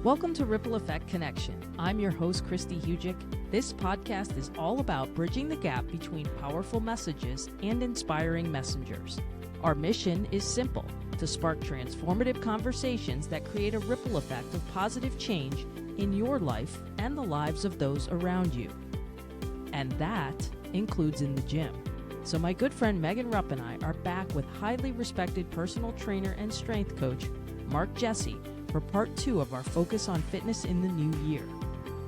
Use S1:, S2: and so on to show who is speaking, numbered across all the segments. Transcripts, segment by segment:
S1: Welcome to Ripple Effect Connection. I'm your host, Christy Hugic. This podcast is all about bridging the gap between powerful messages and inspiring messengers. Our mission is simple: to spark transformative conversations that create a ripple effect of positive change in your life and the lives of those around you. And that includes in the gym. So my good friend Megan Rupp and I are back with highly respected personal trainer and strength coach Mark Jesse for part 2 of our focus on fitness in the new year.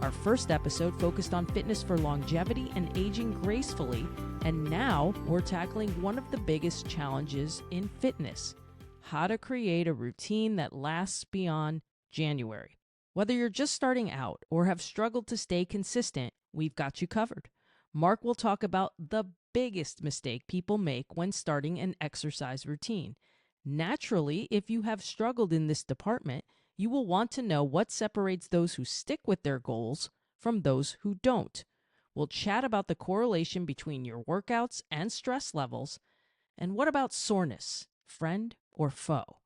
S1: Our first episode focused on fitness for longevity and aging gracefully, and now we're tackling one of the biggest challenges in fitness: how to create a routine that lasts beyond January. Whether you're just starting out or have struggled to stay consistent, we've got you covered. Mark will talk about the biggest mistake people make when starting an exercise routine. Naturally, if you have struggled in this department, you will want to know what separates those who stick with their goals from those who don't. We'll chat about the correlation between your workouts and stress levels. And what about soreness, friend or foe?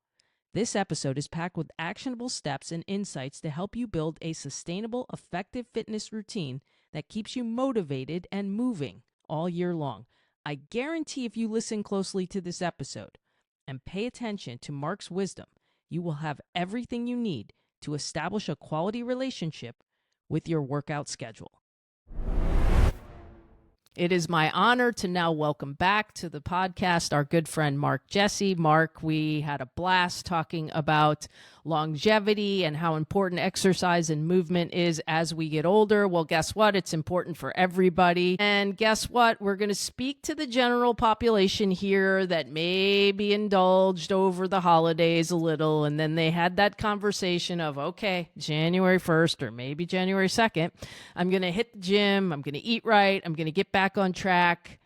S1: This episode is packed with actionable steps and insights to help you build a sustainable, effective fitness routine that keeps you motivated and moving all year long. I guarantee if you listen closely to this episode and pay attention to Mark's wisdom, you will have everything you need to establish a quality relationship with your workout schedule. It is my honor to now welcome back to the podcast our good friend Mark Jesse. Mark, we had a blast talking about longevity and how important exercise and movement is as we get older. Well, guess what? It's important for everybody. And guess what? We're going to speak to the general population here that may be indulged over the holidays a little. And then they had that conversation of, okay, January 1st or maybe January 2nd, I'm going to hit the gym. I'm going to eat right. I'm going to get back on track.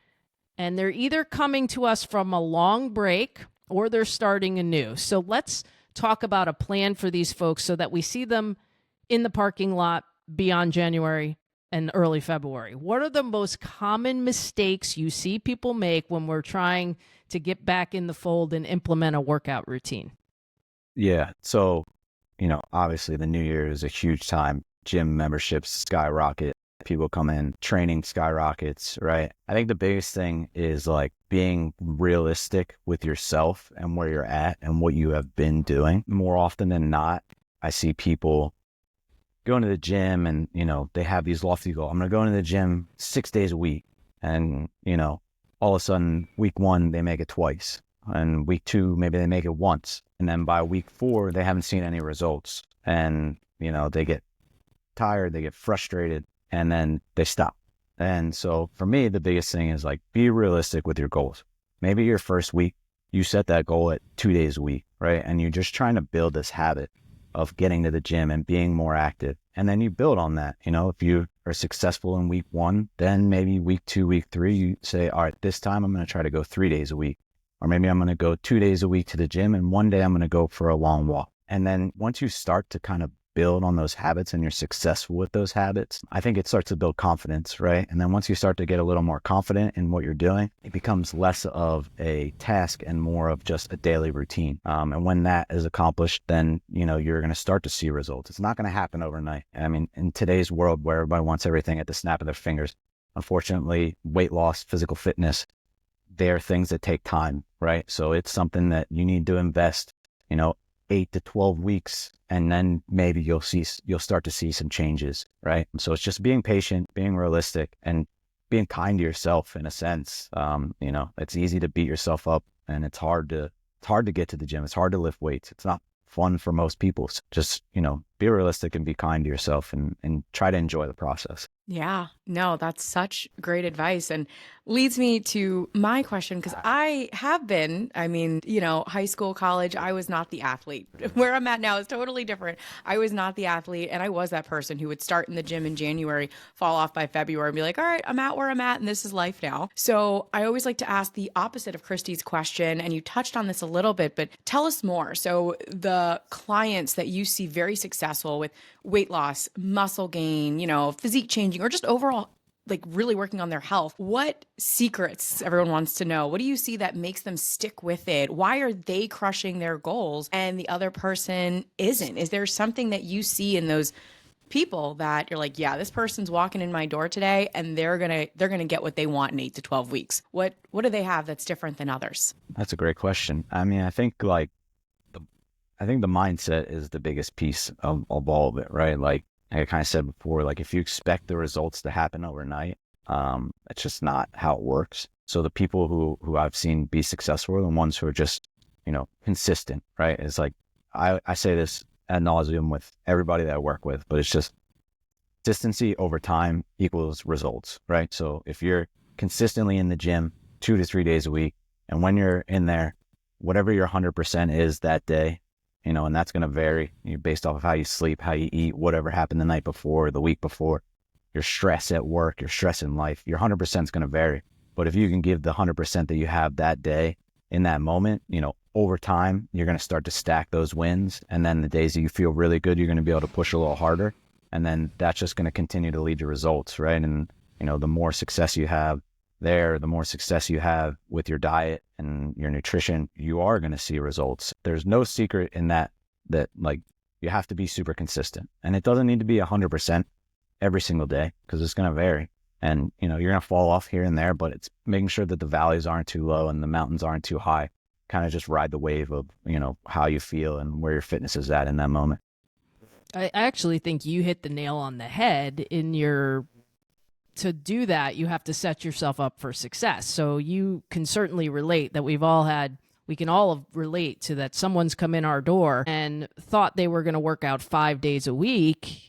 S1: And they're either coming to us from a long break or they're starting anew. So let's talk about a plan for these folks so that we see them in the parking lot beyond January and early February. What are the most common mistakes you see people make when we're trying to get back in the fold and implement a workout routine?
S2: Yeah. So, obviously the new year is a huge time. Gym memberships skyrocket. People come in, training skyrockets, right? I think the biggest thing is like being realistic with yourself and where you're at and what you have been doing. More often than not, I see people going to the gym and, they have these lofty goals. I'm going to go into the gym 6 days a week. And, all of a sudden week 1, they make it twice. And week 2, maybe they make it once. And then by week 4, they haven't seen any results. And, they get tired, they get frustrated, and then they stop. And so for me, the biggest thing is like, be realistic with your goals. Maybe your first week, you set that goal at 2 days a week, right? And you're just trying to build this habit of getting to the gym and being more active. And then you build on that. If you are successful in week 1, then maybe week 2, week 3, you say, all right, this time I'm going to try to go 3 days a week. Or maybe I'm going to go 2 days a week to the gym and one day I'm going to go for a long walk. And then once you start to kind of build on those habits and you're successful with those habits, I think it starts to build confidence, right? And then once you start to get a little more confident in what you're doing, it becomes less of a task and more of just a daily routine. And when that is accomplished, then, you're going to start to see results. It's not going to happen overnight. I mean, in today's world where everybody wants everything at the snap of their fingers, unfortunately, weight loss, physical fitness, they're things that take time, right? So it's something that you need to invest, 8 to 12 weeks, and then maybe you'll start to see some changes, right? So it's just being patient, being realistic, and being kind to yourself in a sense. It's easy to beat yourself up, and it's hard to get to the gym. It's hard to lift weights. It's not fun for most people. So just, be realistic and be kind to yourself and try to enjoy the process.
S3: Yeah, no, that's such great advice and leads me to my question because I have been, high school, college, I was not the athlete. Where I'm at now is totally different. I was not the athlete and I was that person who would start in the gym in January, fall off by February and be like, all right, I'm at where I'm at and this is life now. So I always like to ask the opposite of Christy's question, and you touched on this a little bit, but tell us more. So the clients that you see very successful with weight loss, muscle gain, physique changing, or just overall like really working on their health, what secrets, everyone wants to know, what do you see that makes them stick with it? Why are they crushing their goals and the other person isn't? Is there something that you see in those people that you're like, yeah, this person's walking in my door today and they're gonna get what they want in 8 to 12 weeks? What do they have that's different than others?
S2: That's a great question. I mean, I think the mindset is the biggest piece of all of it, right? Like I kind of said before, like if you expect the results to happen overnight, it's just not how it works. So the people who I've seen be successful are the ones who are just, consistent, right? It's like, I say this ad nauseum with everybody that I work with, but it's just consistency over time equals results, right? So if you're consistently in the gym 2 to 3 days a week, and when you're in there, whatever your 100% is that day, and that's going to vary based off of how you sleep, how you eat, whatever happened the night before, the week before, your stress at work, your stress in life, your 100% is going to vary. But if you can give the 100% that you have that day in that moment, over time, you're going to start to stack those wins. And then the days that you feel really good, you're going to be able to push a little harder. And then that's just going to continue to lead to results, right? And, the more success you have there, the more success you have with your diet and your nutrition, you are going to see results. There's no secret in that like you have to be super consistent, and it doesn't need to be 100% every single day because it's going to vary, and you're going to fall off here and there, but it's making sure that the valleys aren't too low and the mountains aren't too high. Kind of just ride the wave of, how you feel and where your fitness is at in that moment.
S1: I actually think you hit the nail on the head to do that, you have to set yourself up for success. So you can certainly relate that we can all relate to that. Someone's come in our door and thought they were going to work out 5 days a week,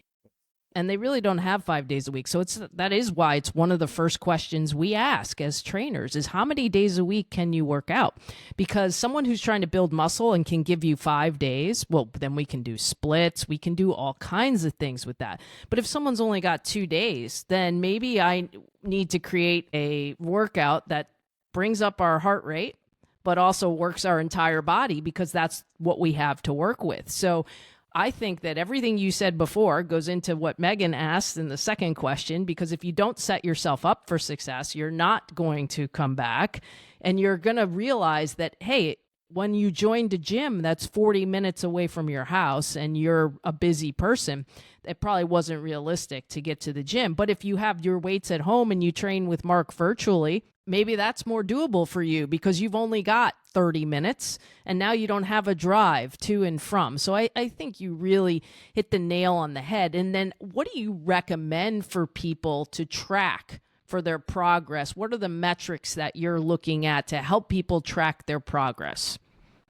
S1: and they really don't have 5 days a week. So that is why it's one of the first questions we ask as trainers is how many days a week can you work out? Because someone who's trying to build muscle and can give you 5 days, well, then we can do splits. We can do all kinds of things with that. But if someone's only got 2 days, then maybe I need to create a workout that brings up our heart rate, but also works our entire body because that's what we have to work with. So I think that everything you said before goes into what Megan asked in the second question, because if you don't set yourself up for success, you're not going to come back, and you're going to realize that, hey, when you joined a gym that's 40 minutes away from your house and you're a busy person, it probably wasn't realistic to get to the gym. But if you have your weights at home and you train with Mark virtually, maybe that's more doable for you because you've only got 30 minutes and now you don't have a drive to and from. So I think you really hit the nail on the head. And then what do you recommend for people to track for their progress? What are the metrics that you're looking at to help people track their progress?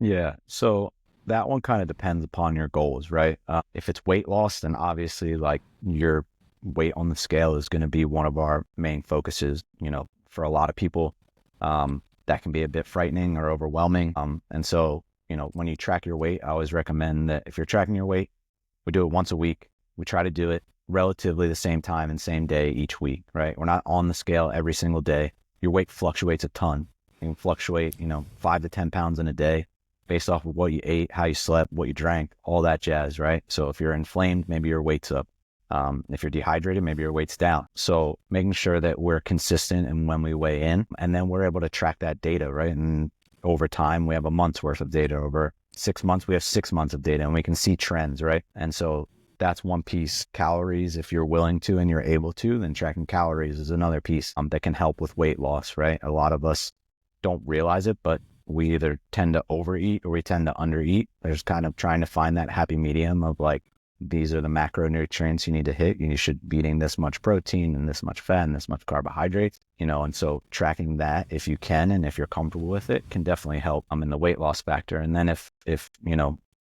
S2: Yeah. So that one kind of depends upon your goals, right? If it's weight loss, then obviously like your weight on the scale is going to be one of our main focuses. For a lot of people, that can be a bit frightening or overwhelming. And so, when you track your weight, I always recommend that if you're tracking your weight, we do it once a week. We try to do it relatively the same time and same day each week, right? We're not on the scale every single day. Your weight fluctuates a ton. You can fluctuate, 5 to 10 pounds in a day based off of what you ate, how you slept, what you drank, all that jazz, right? So if you're inflamed, maybe your weight's up. If you're dehydrated, maybe your weight's down. So making sure that we're consistent in when we weigh in, and then we're able to track that data, right? And over time, we have a month's worth of data. Over 6 months, we have 6 months of data, and we can see trends, right? And so that's one piece. Calories, if you're willing to and you're able to, then tracking calories is another piece that can help with weight loss, right? A lot of us don't realize it, but we either tend to overeat or we tend to undereat. There's kind of trying to find that happy medium of like, these are the macronutrients you need to hit. You should be eating this much protein and this much fat and this much carbohydrates, and so tracking that if you can, and if you're comfortable with it, can definitely help in the weight loss factor. And then if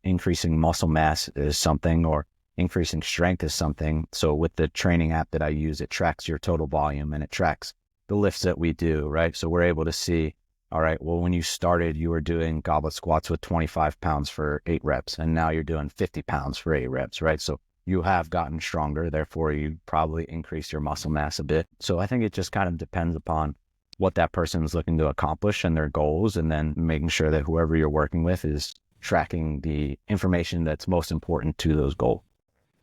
S2: increasing muscle mass is something, or increasing strength is something. So with the training app that I use, it tracks your total volume and it tracks the lifts that we do, right? So we're able to see, all right, well, when you started, you were doing goblet squats with 25 pounds for 8 reps, and now you're doing 50 pounds for 8 reps, right? So you have gotten stronger, therefore you probably increase your muscle mass a bit. So I think it just kind of depends upon what that person is looking to accomplish and their goals, and then making sure that whoever you're working with is tracking the information that's most important to those goals.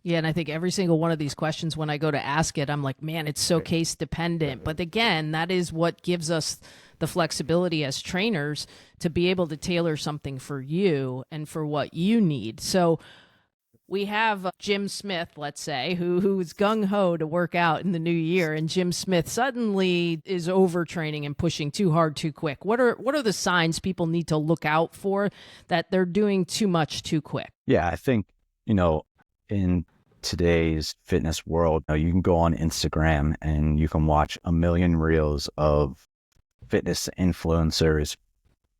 S1: Yeah, and I think every single one of these questions, when I go to ask it, I'm like, man, it's so case dependent. But again, that is what gives us the flexibility as trainers to be able to tailor something for you and for what you need. So we have Jim Smith, let's say, who's gung-ho to work out in the new year, and Jim Smith suddenly is overtraining and pushing too hard too quick. What are the signs people need to look out for that they're doing too much too quick?
S2: Yeah, I think, in today's fitness world, you can go on Instagram and you can watch a million reels of fitness influencers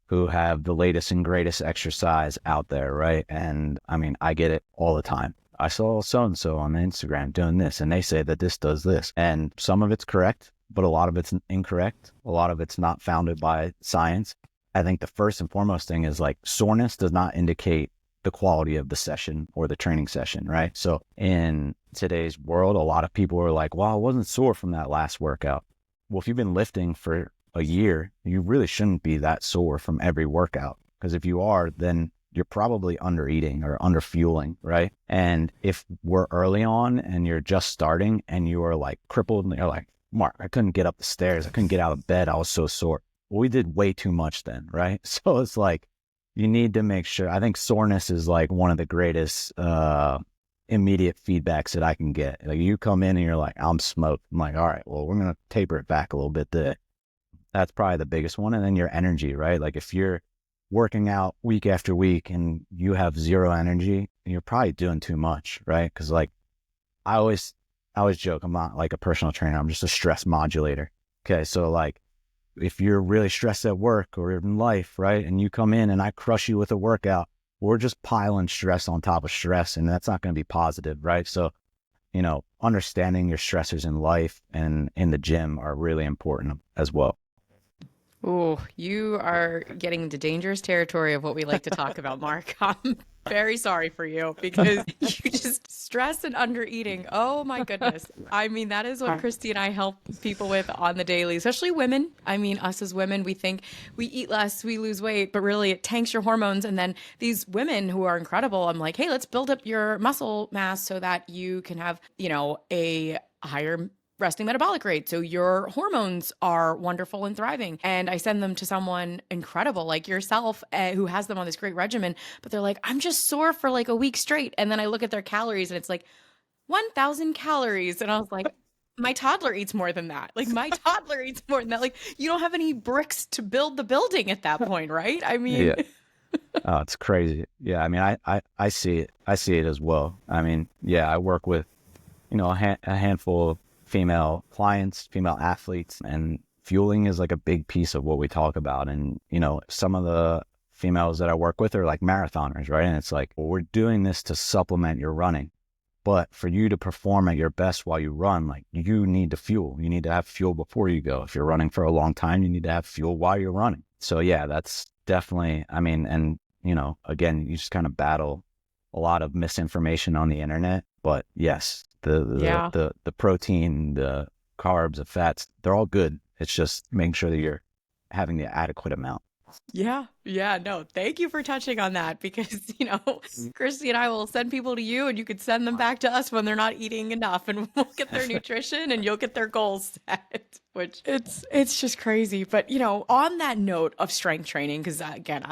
S2: who have the latest and greatest exercise out there, right? And I mean, I get it all the time. I saw so-and-so on Instagram doing this, and they say that this does this. And some of it's correct, but a lot of it's incorrect. A lot of it's not founded by science. I think the first and foremost thing is like soreness does not indicate the quality of the session or the training session, right? So in today's world, a lot of people are like, well, I wasn't sore from that last workout. Well, if you've been lifting for a year, you really shouldn't be that sore from every workout. Because if you are, then you're probably under eating or under fueling, right? And if we're early on and you're just starting and you are like crippled and you're like, Mark, I couldn't get up the stairs. I couldn't get out of bed. I was so sore. Well, we did way too much then, right? So it's like, you need to make sure. I think soreness is like one of the greatest immediate feedbacks that I can get. Like you come in and you're like, I'm smoked. I'm like, all right, well, we're going to taper it back a little bit there. That's probably the biggest one. And then your energy, right? Like if you're working out week after week and you have zero energy, you're probably doing too much, right? Because like I always joke, I'm not like a personal trainer. I'm just a stress modulator. Okay. So like if you're really stressed at work or in life, right? And you come in and I crush you with a workout, we're just piling stress on top of stress, and that's not going to be positive, right? So, understanding your stressors in life and in the gym are really important as well.
S3: Oh, you are getting into dangerous territory of what we like to talk about, Mark. I'm very sorry for you because you just stress and under eating. Oh my goodness. I mean, that is what Christy and I help people with on the daily, especially women. I mean, us as women, we think we eat less, we lose weight, but really it tanks your hormones. And then these women who are incredible, I'm like, hey, let's build up your muscle mass so that you can have, a higher resting metabolic rate. So your hormones are wonderful and thriving. And I send them to someone incredible like yourself who has them on this great regimen, but they're like, I'm just sore for like a week straight. And then I look at their calories and it's like 1,000 calories. And I was like, my toddler eats more than that. Like my toddler eats more than that. Like you don't have any bricks to build the building at that point, right? I mean,
S2: yeah. Oh, it's crazy. Yeah. I mean, I see it. I see it as well. I mean, yeah, I work with, a handful of female clients, female athletes, and fueling is like a big piece of what we talk about. And, some of the females that I work with are like marathoners, right? And it's like, well, we're doing this to supplement your running. But for you to perform at your best while you run, like you need to fuel. You need to have fuel before you go. If you're running for a long time, you need to have fuel while you're running. So yeah, that's definitely, I mean, and, again, you just kind of battle a lot of misinformation on the internet. But yes, the protein, the carbs, the fats, they're all good. It's just making sure that you're having the adequate amount.
S3: Yeah. No, thank you for touching on that because, Christy and I will send people to you and you could send them back to us when they're not eating enough and we'll get their nutrition and you'll get their goals set, which it's just crazy. But, on that note of strength training, because again,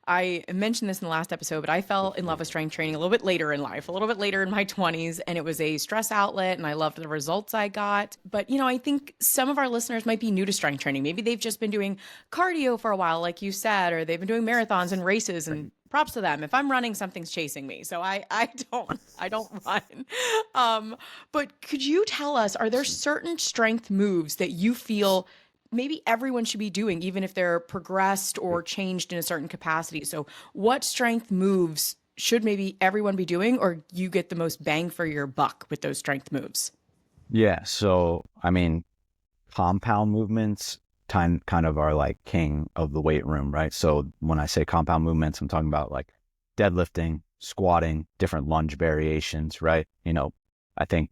S3: I mentioned this in the last episode, but I fell in love with strength training a little bit later in life, a little bit later in my 20s, and it was a stress outlet and I loved the results I got. But, I think some of our listeners might be new to strength training. Maybe they've just been doing cardio for a while, like you said, or they've been doing marathons and races, and props to them. If I'm running, something's chasing me. So I don't run. But could you tell us, are there certain strength moves that you feel maybe everyone should be doing, even if they're progressed or changed in a certain capacity? So what strength moves should maybe everyone be doing, or you get the most bang for your buck with those strength moves?
S2: Yeah. So, I mean, compound movements kind of are like king of the weight room, right? So when I say compound movements, I'm talking about like deadlifting, squatting, different lunge variations, right? I think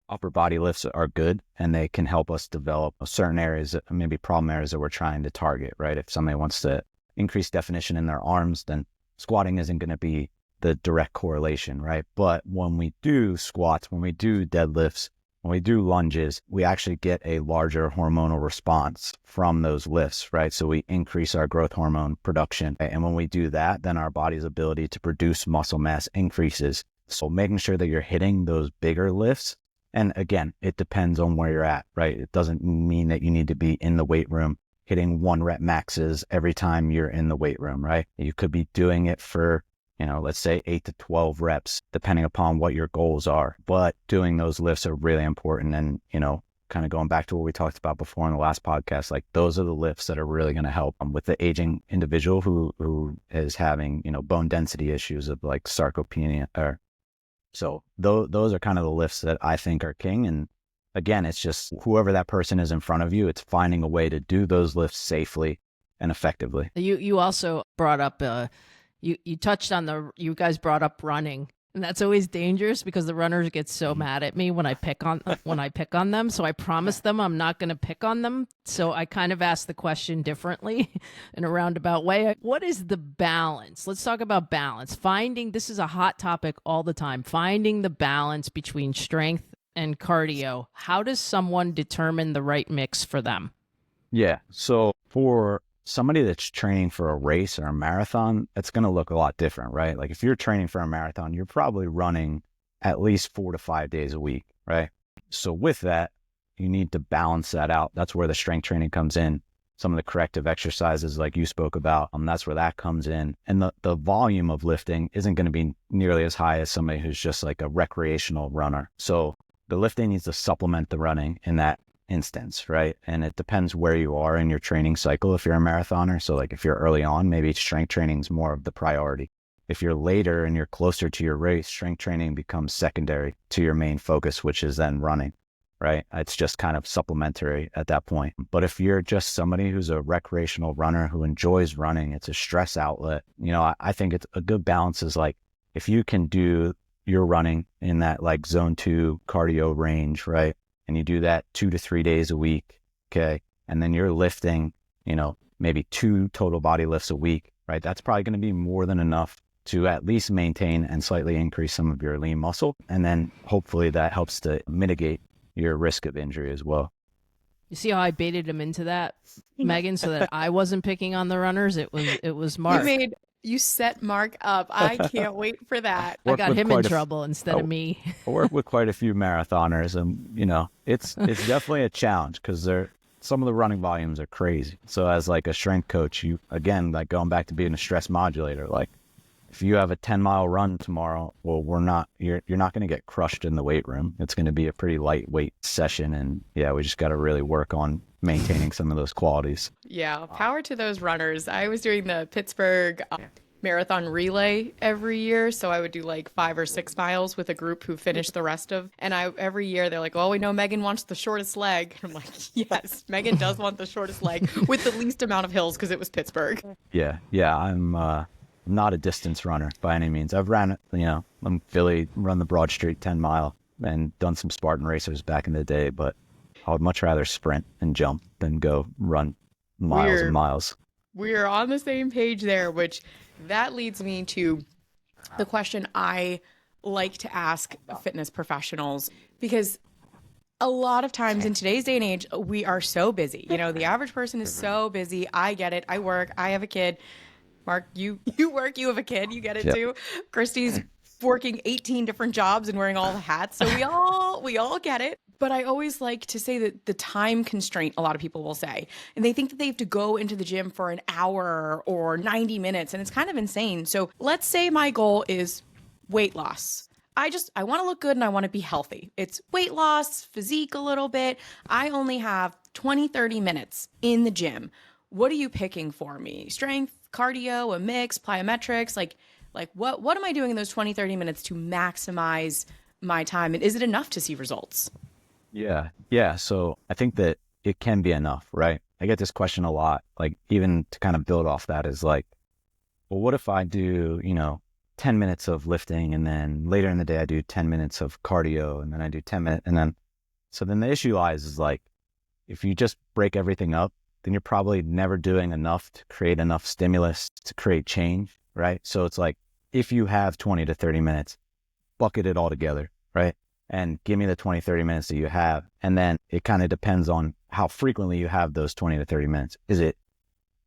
S2: upper body lifts are good and they can help us develop certain areas, maybe problem areas that we're trying to target, right? If somebody wants to increase definition in their arms, then squatting isn't going to be the direct correlation, right? But when we do squats, when we do deadlifts, when we do lunges, we actually get a larger hormonal response from those lifts, right? So we increase our growth hormone production. And when we do that, then our body's ability to produce muscle mass increases. So making sure that you're hitting those bigger lifts. And again, it depends on where you're at, right? It doesn't mean that you need to be in the weight room hitting 1 rep maxes every time you're in the weight room, right? You could be doing it for, let's say 8 to 12 reps, depending upon what your goals are. But doing those lifts are really important. And, kind of going back to what we talked about before in the last podcast, like those are the lifts that are really going to help with the aging individual who is having, bone density issues of like sarcopenia. So those are kind of the lifts that I think are king. And again, it's just whoever that person is in front of you, it's finding a way to do those lifts safely and effectively.
S1: You also brought up, you touched on you guys brought up running. And that's always dangerous because the runners get so mad at me when I pick on them. So I promised them I'm not going to pick on them. So I kind of asked the question differently in a roundabout way. What is the balance? Let's talk about balance. This is a hot topic all the time, finding the balance between strength and cardio. How does someone determine the right mix for them?
S2: Yeah. So for somebody that's training for a race or a marathon, it's going to look a lot different, right? Like if you're training for a marathon, you're probably running at least 4 to 5 days a week, right? So with that, you need to balance that out. That's where the strength training comes in. Some of the corrective exercises like you spoke about, that's where that comes in. And the volume of lifting isn't going to be nearly as high as somebody who's just like a recreational runner. So the lifting needs to supplement the running in that instance, right? And it depends where you are in your training cycle if you're a marathoner. So like if you're early on, maybe strength training is more of the priority. If you're later and you're closer to your race, strength training becomes secondary to your main focus, which is then running, right? It's just kind of supplementary at that point. But if you're just somebody who's a recreational runner who enjoys running, it's a stress outlet. I think it's a good balance is like if you can do your running in that like zone 2 cardio range, right? And you do that 2 to 3 days a week, okay? And then you're lifting, maybe 2 total body lifts a week, right? That's probably going to be more than enough to at least maintain and slightly increase some of your lean muscle. And then hopefully that helps to mitigate your risk of injury as well.
S1: You see how I baited him into that, Megan, so that I wasn't picking on the runners? It was Mark.
S3: You set Mark up. I can't wait for that.
S1: I got him in trouble instead of me.
S2: I work with quite a few marathoners, and it's definitely a challenge because some of the running volumes are crazy. So as like a strength coach, you again like going back to being a stress modulator, like if you have a 10-mile run tomorrow, well, you're not going to get crushed in the weight room. It's going to be a pretty lightweight session, and yeah, we just got to really work on maintaining some of those qualities.
S3: Yeah, power to those runners. I was doing the Pittsburgh marathon relay every year, so I would do like 5 or 6 miles with a group who finished the rest of. And every year they're like, "Oh, we know Megan wants the shortest leg." And I'm like, "Yes, Megan does want the shortest leg with the least amount of hills because it was Pittsburgh."
S2: Yeah, I'm not a distance runner by any means. I've ran, I'm Philly, run the Broad Street 10-mile and done some Spartan racers back in the day, but I would much rather sprint and jump than go run miles and miles.
S3: We're on the same page there, which that leads me to the question I like to ask fitness professionals, because a lot of times in today's day and age, we are so busy. The average person is so busy. I get it. I work. I have a kid. Mark, you work. You have a kid. You get it too. Christy's working 18 different jobs and wearing all the hats. So we all get it. But I always like to say that the time constraint, a lot of people will say, and they think that they have to go into the gym for an hour or 90 minutes, and it's kind of insane. So let's say my goal is weight loss. I want to look good and I want to be healthy. It's weight loss, physique a little bit. I only have 20, 30 minutes in the gym. What are you picking for me? Strength, cardio, a mix, plyometrics? Like what am I doing in those 20, 30 minutes to maximize my time? And is it enough to see results?
S2: Yeah. So I think that it can be enough, right? I get this question a lot, like even to kind of build off that is like, well, what if I do, 10 minutes of lifting and then later in the day I do 10 minutes of cardio and then I do 10 minutes so then the issue lies is like, if you just break everything up, then you're probably never doing enough to create enough stimulus to create change, right? So it's like, if you have 20 to 30 minutes, bucket it all together, right? And give me the 20, 30 minutes that you have. And then it kind of depends on how frequently you have those 20 to 30 minutes. Is it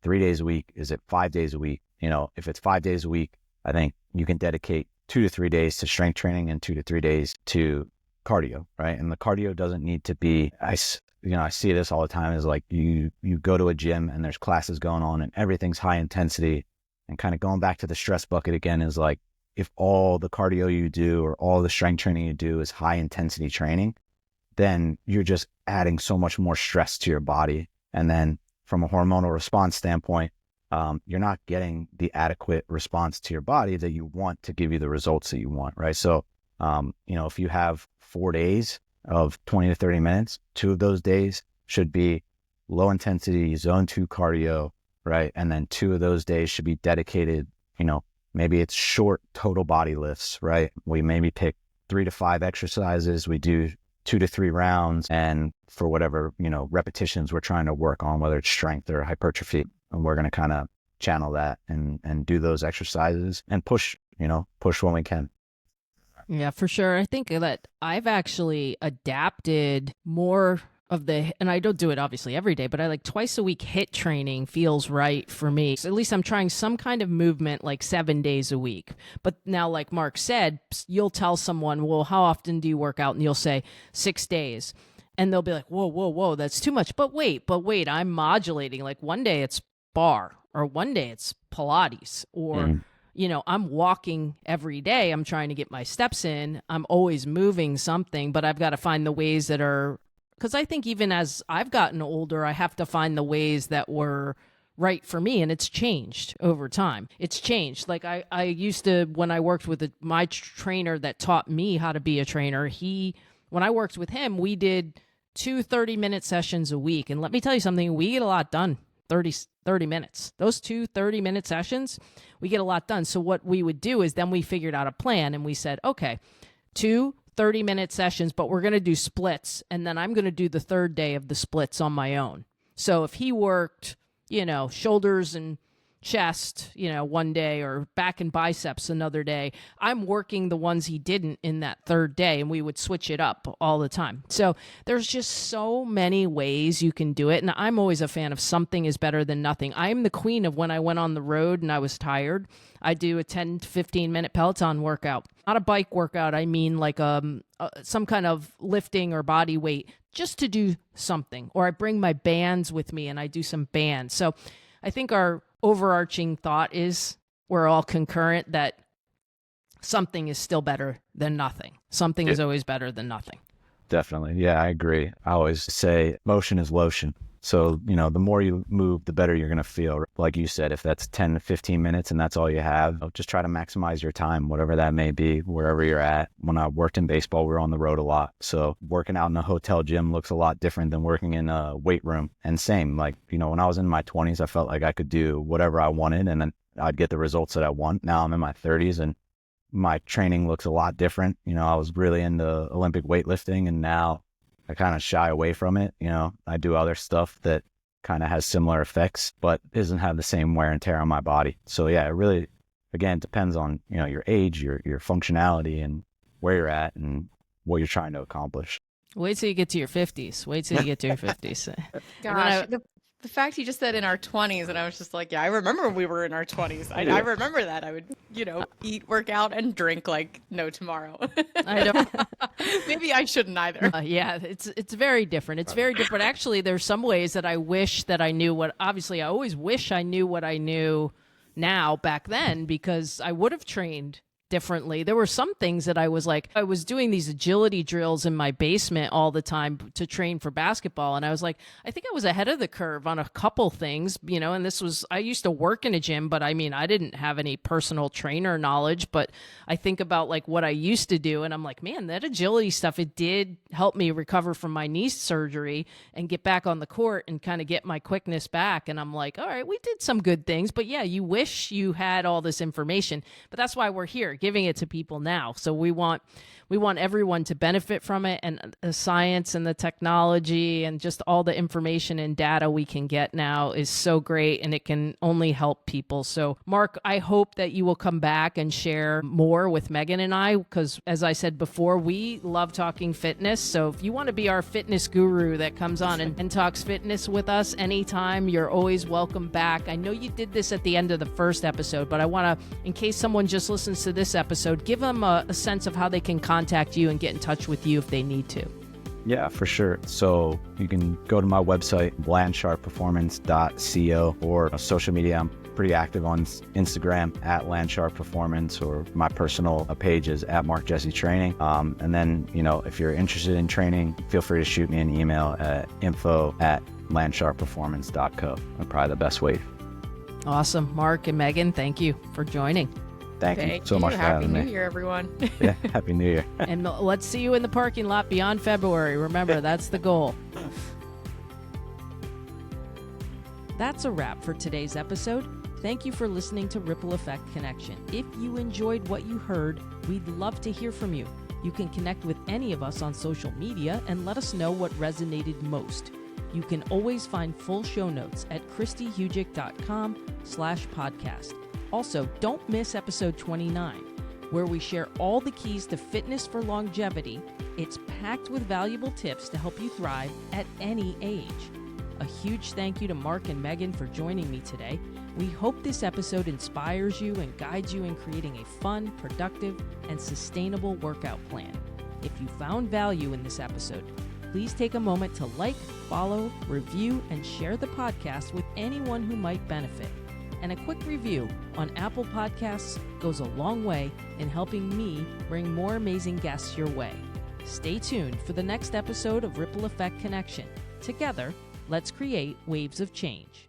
S2: 3 days a week? Is it 5 days a week? If it's 5 days a week, I think you can dedicate 2 to 3 days to strength training and 2 to 3 days to cardio, right? And the cardio doesn't need to be, I see this all the time, is like you go to a gym and there's classes going on and everything's high intensity, and kind of going back to the stress bucket again is like, if all the cardio you do or all the strength training you do is high intensity training, then you're just adding so much more stress to your body. And then from a hormonal response standpoint, you're not getting the adequate response to your body that you want to give you the results that you want, right? So, if you have 4 days of 20 to 30 minutes, 2 of those days should be low intensity zone 2 cardio, right? And then 2 of those days should be dedicated, maybe it's short total body lifts, right? We maybe pick 3 to 5 exercises. We do 2 to 3 rounds, and for whatever, repetitions we're trying to work on, whether it's strength or hypertrophy, and we're going to kind of channel that and do those exercises and push when we can.
S1: Yeah, for sure. I think that I've actually adapted more of and I don't do it obviously every day, but I like twice a week HIIT training feels right for me. So at least I'm trying some kind of movement like 7 days a week. But now, like Mark said, you'll tell someone, well, how often do you work out? And you'll say 6 days. And they'll be like, whoa, that's too much. But wait, I'm modulating. Like one day it's bar, or one day it's Pilates, or I'm walking every day. I'm trying to get my steps in. I'm always moving something, but I've got to find the ways that are, because I think even as I've gotten older, I have to find the ways that were right for me. And it's changed over time. It's changed. Like I used to, when I worked with my trainer that taught me how to be a trainer, when I worked with him, we did 2 30-minute sessions a week. And let me tell you something, we get a lot done. 30 minutes. Those 2 30-minute sessions, we get a lot done. So what we would do is then we figured out a plan and we said, okay, 2 30-minute sessions, but we're going to do splits. And then I'm going to do the third day of the splits on my own. So if he worked, shoulders and chest, one day, or back and biceps another day, I'm working the ones he didn't in that third day, and we would switch it up all the time. So there's just so many ways you can do it. And I'm always a fan of something is better than nothing. I'm the queen of when I went on the road and I was tired, I do a 10 to 15 minute Peloton workout, not a bike workout. I mean like some kind of lifting or body weight, just to do something. Or I bring my bands with me and I do some bands. So I think our overarching thought is we're all concurrent that something is still better than nothing. Something is always better than nothing.
S2: Definitely. Yeah, I agree. I always say motion is lotion. So, the more you move, the better you're going to feel. Like you said, if that's 10 to 15 minutes and that's all you have, just try to maximize your time, whatever that may be, wherever you're at. When I worked in baseball, we were on the road a lot. So working out in a hotel gym looks a lot different than working in a weight room. And same, like, when I was in my 20s, I felt like I could do whatever I wanted and then I'd get the results that I want. Now I'm in my 30s and my training looks a lot different. I was really into Olympic weightlifting, and now I kind of shy away from it. I do other stuff that kind of has similar effects, but doesn't have the same wear and tear on my body. So yeah, it really, again, depends on, your age, your functionality, and where you're at and what you're trying to accomplish.
S1: Wait till you get to your 50s. Wait till you get to your 50s.
S3: Gosh, the fact you just said in our 20s, and I was just like, yeah, I remember we were in our 20s. I remember that. I would, eat, work out, and drink like no tomorrow.
S1: I don't.
S3: Maybe I shouldn't either.
S1: Yeah, it's very different. It's very different. Actually, there's some ways that I wish that I knew what. Obviously, I always wish I knew what I knew now back then, because I would have trained differently. There were some things that I was doing these agility drills in my basement all the time to train for basketball. And I was like, I think I was ahead of the curve on a couple things, and I used to work in a gym, but I mean, I didn't have any personal trainer knowledge, but I think about like what I used to do. And I'm like, man, that agility stuff, it did help me recover from my knee surgery and get back on the court and kind of get my quickness back. And I'm like, all right, we did some good things, but yeah, you wish you had all this information, but that's why we're here. giving it to people now. So we want everyone to benefit from it, and the science and the technology and just all the information and data we can get now is so great, and it can only help people. So Mark, I hope that you will come back and share more with Megan and I, because as I said before, we love talking fitness. So if you want to be our fitness guru that comes on and talks fitness with us anytime, you're always welcome back. I know you did this at the end of the first episode, but I want to, in case someone just listens to this episode, give them a sense of how they can contact you and get in touch with you if they need to.
S2: Yeah, for sure. So you can go to my website, landsharpperformance.co, or social media. I'm pretty active on Instagram at landsharpperformance, or my personal page is at Mark Jesse Training. And then, if you're interested in training, feel free to shoot me an email at info@landsharpperformance.co. Probably the best way.
S1: Awesome. Mark and Megan, thank you for joining.
S2: Thank you so much for having me.
S3: Happy New Year, everyone.
S2: Yeah, Happy New Year.
S1: And let's see you in the parking lot beyond February. Remember, that's the goal. That's a wrap for today's episode. Thank you for listening to Ripple Effect Connection. If you enjoyed what you heard, we'd love to hear from you. You can connect with any of us on social media and let us know what resonated most. You can always find full show notes at christyhugic.com/podcast. Also, don't miss episode 29, where we share all the keys to fitness for longevity. It's packed with valuable tips to help you thrive at any age. A huge thank you to Mark and Megan for joining me today. We hope this episode inspires you and guides you in creating a fun, productive, and sustainable workout plan. If you found value in this episode, please take a moment to like, follow, review, and share the podcast with anyone who might benefit. And a quick review on Apple Podcasts goes a long way in helping me bring more amazing guests your way. Stay tuned for the next episode of Ripple Effect Connection. Together, let's create waves of change.